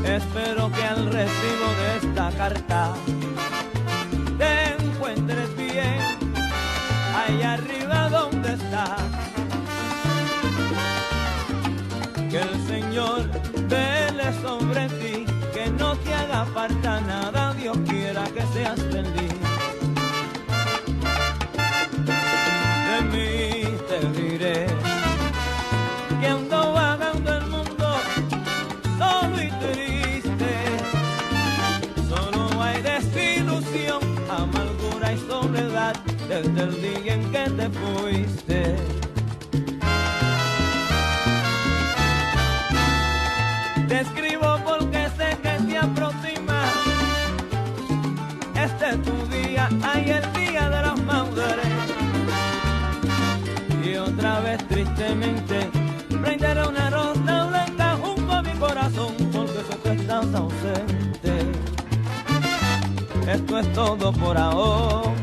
Espero que al recibo de esta carta te encuentres bien, allá arriba donde estás. Que el Señor vele sobre ti, que no te haga falta nada, Dios quiera que seas feliz. De mí te diré que ando vagando el mundo solo y triste, solo hay desilusión, amargura y soledad desde el día en que te fuiste. Te escribo porque sé que te aproxima, este es tu día, ay, el día de las madres. Y otra vez tristemente prenderé una rosa blanca junto a mi corazón, porque sé que estás ausente. Esto es todo por ahora.